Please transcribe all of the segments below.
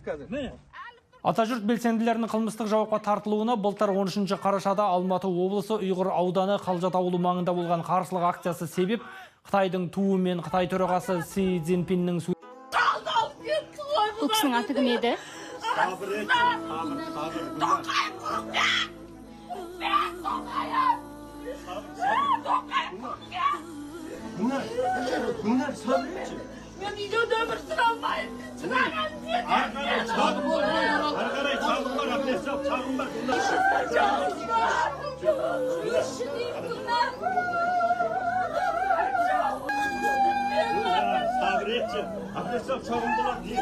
қазір. Атажұрт белсенділерінің қылмыстық жауапқа тартылуына былтыр 13 қарашада Алматы облысы Ұйғыр ауданы Қалжат ауылы маңында болған қарсылық акциясы себеп Қытайдың туы мен Қытай төрағасы Си Цзиньпиннің Бұл кісінің аты кім еді? Ben videoda ömür sıralmayın. Çınaran diye. Arkaray çağırlar, abdest yap, çağırlar. Sabretçi, abdest yap, çağırlar diye.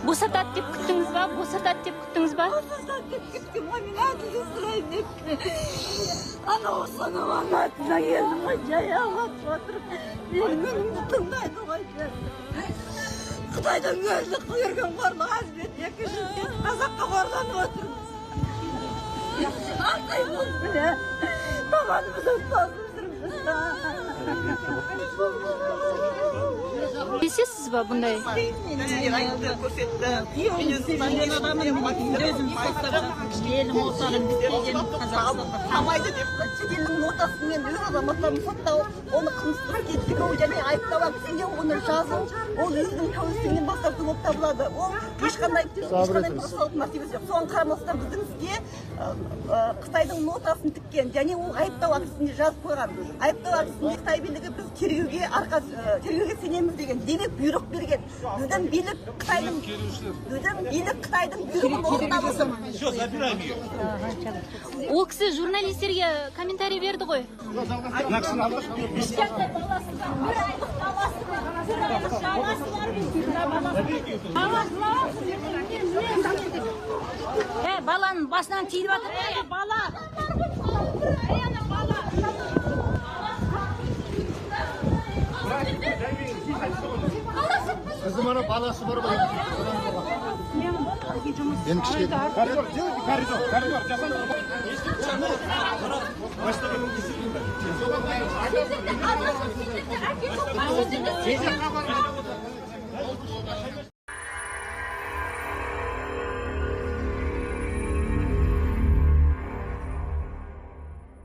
Босатады деп күттіңіз ба? Босатады деп күттіңіз ба? Bosatad деп күттім, мен әділі сұрайын деп. Ана осының анатына келдім ғой, жай ағат отырып. Менің тыңдайды ғой. Қытайдан өзі көрген қорлық әзбет, екі жүзден қазаққа қорланып отырмыз. Андай болып біле, табанымызды ұстасып Білсесіз ба бұндай? Мен айтты, көрсетті. Мен адамын өзім сақтап, елім отарым деген Қазақстанда. Тамайды деп, шетелдің ортасымен өз азаматтарын соттау, оны қылмыстық әрекеттігі және айыптауға сенде оны жазу, ол өзінің тәуелсіздігінен бастапты болып табылады. Ол ешқандай дұрысталып мәртебесі жоқ. Соған қарамастан біздің іске Қытайдың нотасын тіккен, және ол айыптау актісінде жазып қойған. Айыптау актісінде Қытай билігі біз тергеуге сенеміз деген демек бұйрық берген. Біздің билік Қытайдың бұйрығын орындамасын. Ол кісі журналистерге комментарий берді ғой. Баланың басынан тиіп жатыр. Бала! Kızım ana balası var mı? Benim kişi. Koridor, koridor. Başta